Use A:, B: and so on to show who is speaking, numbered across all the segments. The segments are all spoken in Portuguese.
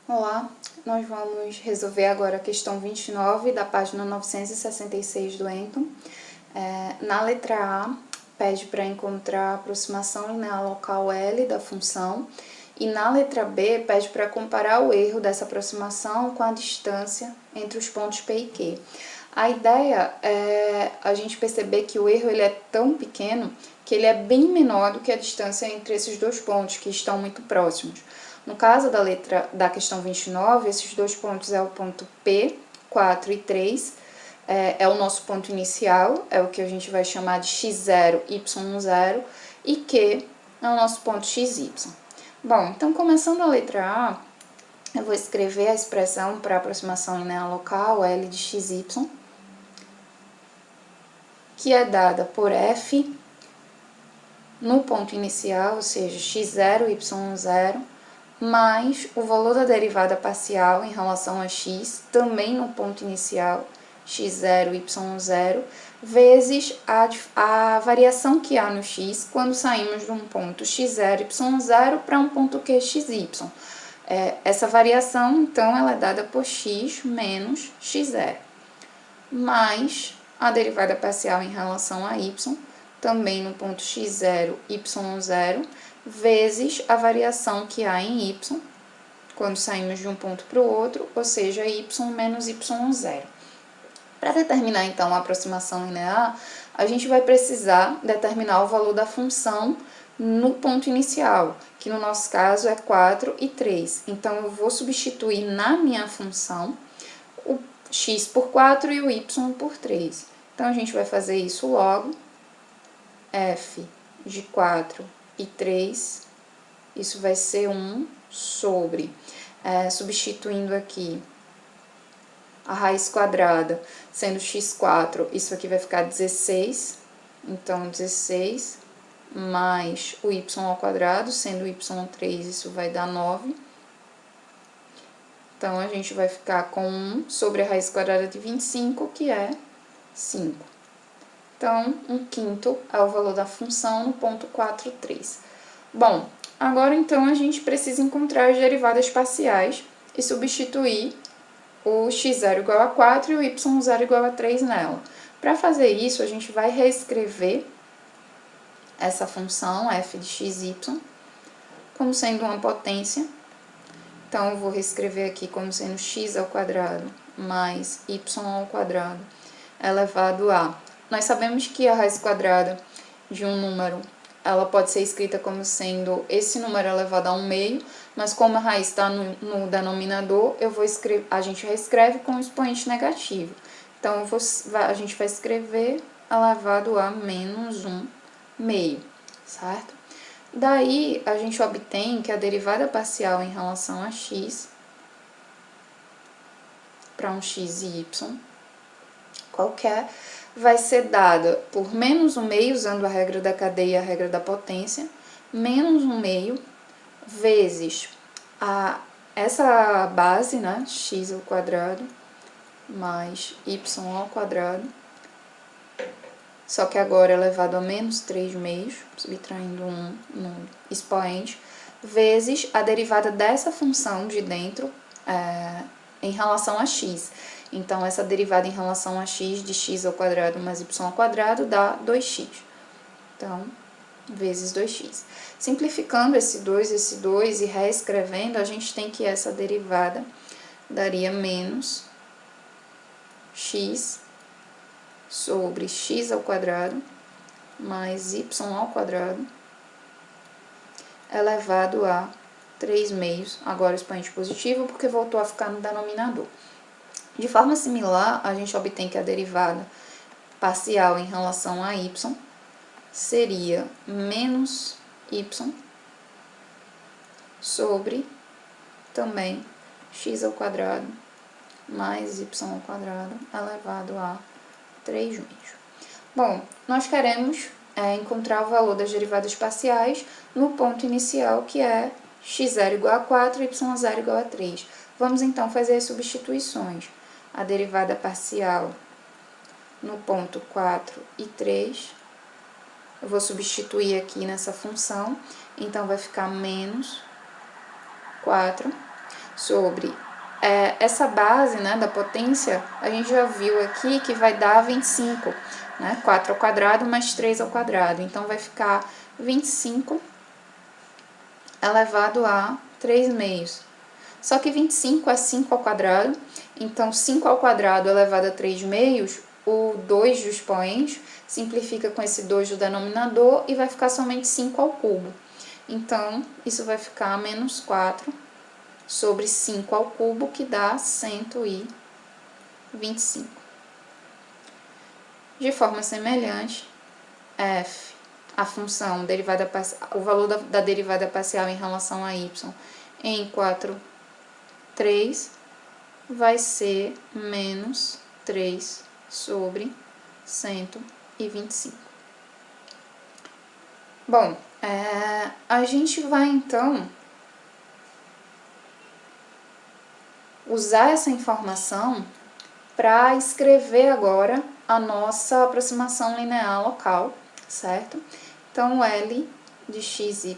A: Olá, nós vamos resolver agora a questão 29 da página 966 do Enkman. Na letra A, pede para encontrar a aproximação linear local L da função, e na letra B, pede para comparar o erro dessa aproximação com a distância entre os pontos P e Q. A ideia é a gente perceber que o erro ele é tão pequeno que ele é bem menor do que a distância entre esses dois pontos, que estão muito próximos. No caso da questão 29, esses dois pontos é o ponto P, 4 e 3, é o nosso ponto inicial, é o que a gente vai chamar de x0, y0, e Q é o nosso ponto xy. Bom, então começando a letra A, eu vou escrever a expressão para aproximação linear local, L de xy, que é dada por f no ponto inicial, ou seja, x0, y0, mais o valor da derivada parcial em relação a x, também no ponto inicial, x0, y0, vezes a variação que há no x quando saímos de um ponto x0, y0 para um ponto q, xy. Essa variação, então, ela é dada por x menos x0, mais a derivada parcial em relação a y, também no ponto x0, y0, vezes a variação que há em y, quando saímos de um ponto para o outro, ou seja, y menos y0. Para determinar, então, a aproximação linear, a gente vai precisar determinar o valor da função no ponto inicial, que no nosso caso é 4 e 3. Então, eu vou substituir na minha função o x por 4 e o y por 3. Então, a gente vai fazer isso logo. F de 4 e 3, isso vai ser 1 sobre, substituindo aqui a raiz quadrada, sendo x4, isso aqui vai ficar 16, então 16, mais o y ao quadrado, sendo y3, isso vai dar 9. Então, a gente vai ficar com 1 sobre a raiz quadrada de 25, que é 5. Então, 1/5 é o valor da função no ponto 4, 3. Bom, agora então a gente precisa encontrar as derivadas parciais e substituir o x0 igual a 4 e o y0 igual a 3 nela. Para fazer isso, a gente vai reescrever essa função f de xy como sendo uma potência. Então, eu vou reescrever aqui como sendo x ao quadrado mais y ao quadrado elevado a... Nós sabemos que a raiz quadrada de um número, ela pode ser escrita como sendo esse número elevado a 1/2, mas como a raiz está no denominador, a gente reescreve com o expoente negativo. Então, a gente vai escrever elevado a menos 1/2, certo? Daí, a gente obtém que a derivada parcial em relação a x, para um x e y qualquer, vai ser dada por menos 1/2, usando a regra da cadeia e a regra da potência, menos 1/2 vezes essa base, né, x ao quadrado, mais y ao quadrado, só que agora elevado a menos 3/2, subtraindo 1 no expoente, vezes a derivada dessa função de dentro em relação a x. Então, essa derivada em relação a x de x ao quadrado mais y ao quadrado dá 2x. Então, vezes 2x. Simplificando esse 2 e reescrevendo, a gente tem que essa derivada daria menos x sobre x ao quadrado mais y ao quadrado elevado a 3/2, agora o expoente positivo, porque voltou a ficar no denominador. De forma similar, a gente obtém que a derivada parcial em relação a y seria menos y sobre também x ao quadrado mais y ao quadrado elevado a 3/2. Bom, nós queremos encontrar o valor das derivadas parciais no ponto inicial, que é x0 igual a 4 e y0 igual a 3. Vamos então fazer as substituições. A derivada parcial no ponto 4 e 3, eu vou substituir aqui nessa função, então vai ficar menos 4 sobre essa base, né, da potência, a gente já viu aqui que vai dar 25, né, 4 ao quadrado mais 3 ao quadrado. Então, vai ficar 25 elevado a 3 meios. Só que 25 é 5 ao quadrado, então 5 ao quadrado elevado a 3 meios, o 2 do expoente simplifica com esse 2 do denominador e vai ficar somente 5 ao cubo. Então, isso vai ficar menos 4 sobre 5 ao cubo, que dá 125. De forma semelhante, f, a função derivada, o valor da derivada parcial em relação a y em 3 vai ser menos 3 sobre 125. Bom, a gente vai então usar essa informação para escrever agora a nossa aproximação linear local, certo? Então, L de xy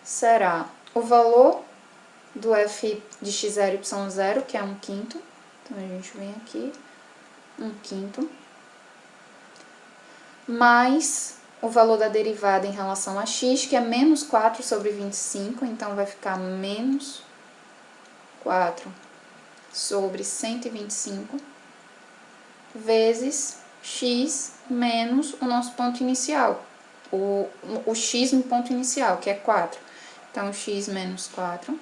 A: será o valor do f de x0 e y0, que é 1/5. Então, a gente vem aqui, 1/5, mais o valor da derivada em relação a x, que é menos 4 sobre 25, então vai ficar menos 4 sobre 125, vezes x menos o nosso ponto inicial, o x no ponto inicial, que é 4. Então, x menos 4,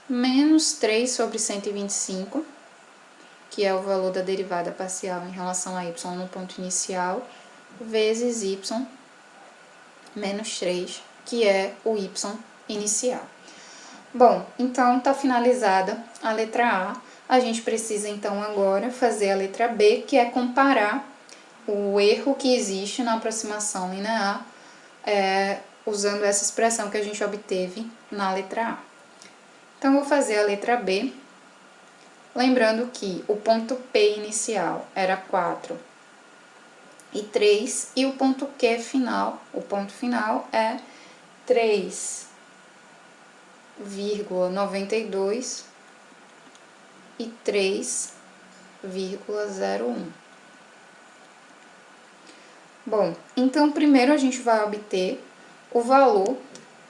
A: menos 3 sobre 125, que é o valor da derivada parcial em relação a y no ponto inicial, vezes y menos 3, que é o y inicial. Bom, então tá finalizada a letra A. A gente precisa então agora fazer a letra B, que é comparar o erro que existe na aproximação linear usando essa expressão que a gente obteve na letra A. Então, vou fazer a letra B, lembrando que o ponto P inicial era 4 e 3, e o ponto Q final, o ponto final é 3,92 e 3,01. Bom, então primeiro a gente vai obter o valor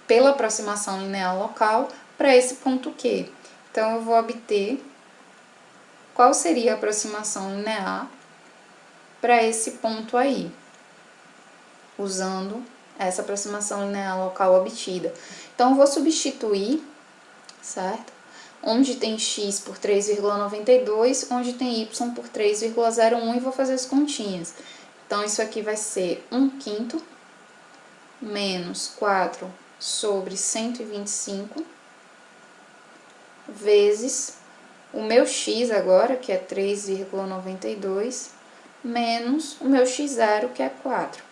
A: pela aproximação linear local para esse ponto Q. Então, eu vou obter qual seria a aproximação linear para esse ponto aí, usando essa aproximação linear local obtida. Então, eu vou substituir, certo? Onde tem x por 3,92, onde tem y por 3,01, e vou fazer as continhas. Então, isso aqui vai ser 1/5 menos 4 sobre 125, vezes o meu x agora, que é 3,92, menos o meu x0, que é 4,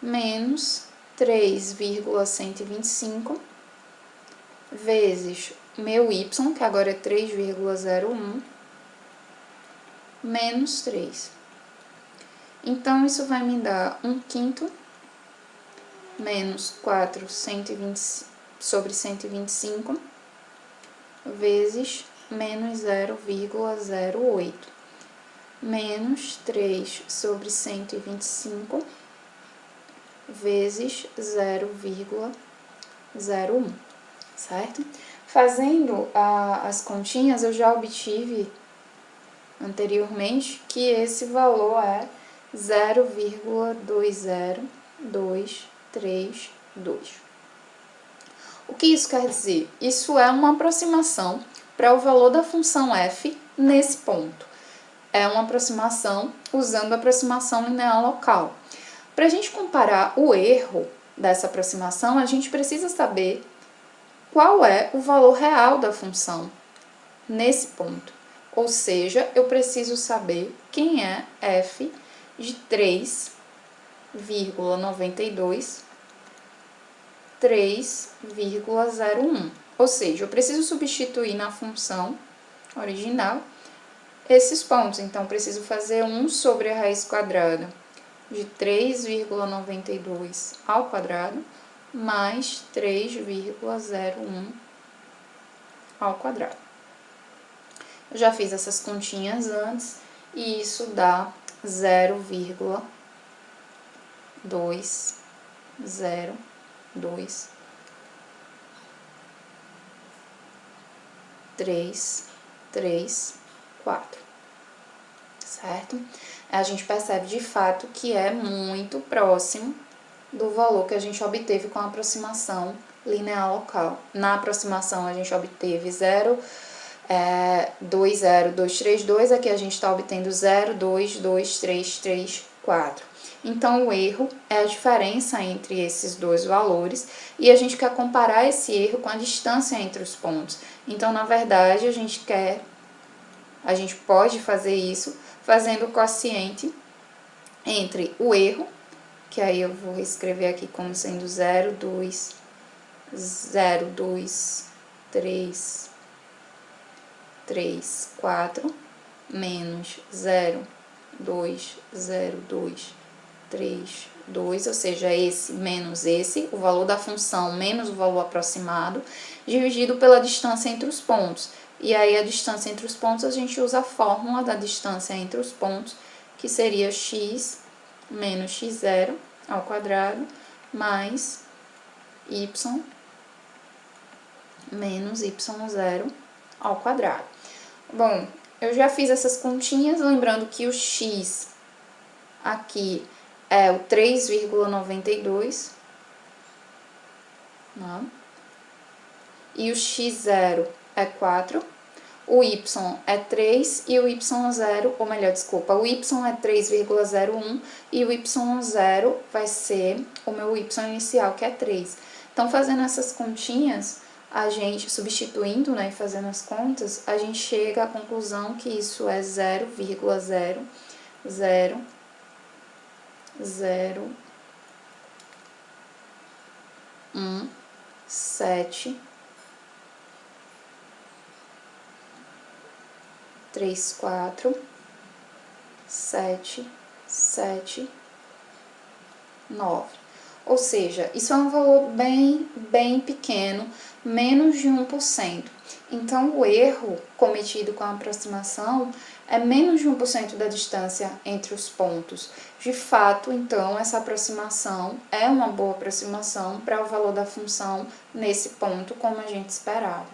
A: menos 3,125, vezes meu y, que agora é 3,01, menos 3. Então, isso vai me dar 1/5 menos 4 sobre 125, vezes menos 0,08, menos 3 sobre 125, vezes 0,01, certo? Fazendo as continhas, eu já obtive anteriormente que esse valor é 0,20232. O que isso quer dizer? Isso é uma aproximação para o valor da função f nesse ponto. É uma aproximação usando a aproximação linear local. Para a gente comparar o erro dessa aproximação, a gente precisa saber qual é o valor real da função nesse ponto. Ou seja, eu preciso saber quem é f de 3,92, 3,01. Ou seja, eu preciso substituir na função original esses pontos. Então, preciso fazer 1 sobre a raiz quadrada de 3,92 ao quadrado, mais 3,01 ao quadrado. Eu já fiz essas continhas antes e isso dá 0,202,334, certo? A gente percebe de fato que é muito próximo do valor que a gente obteve com a aproximação linear local. Na aproximação a gente obteve 0,20232, aqui a gente está obtendo 0,22334. Então, o erro é a diferença entre esses dois valores e a gente quer comparar esse erro com a distância entre os pontos. Então, na verdade, a gente pode fazer isso fazendo o quociente entre o erro, que aí eu vou escrever aqui como sendo 0,20334 menos 0,20232, ou seja, esse menos esse, o valor da função menos o valor aproximado, dividido pela distância entre os pontos. E aí a distância entre os pontos, a gente usa a fórmula da distância entre os pontos, que seria x menos x0 ao quadrado, mais y menos y0 ao quadrado. Bom, eu já fiz essas continhas, lembrando que o x aqui é o 3,92, né? E o x0 é 4, o y é 3 e o y0, ou melhor, desculpa, o y é 3,01 e o y0 vai ser o meu y inicial, que é 3. Então, fazendo essas continhas, a gente, substituindo, né, e fazendo as contas, a gente chega à conclusão que isso é 0,11734,779. Ou seja, isso é um valor bem pequeno, menos de 1%. Então, o erro cometido com a aproximação é menos de 1% da distância entre os pontos. De fato, então, essa aproximação é uma boa aproximação para o valor da função nesse ponto, como a gente esperava.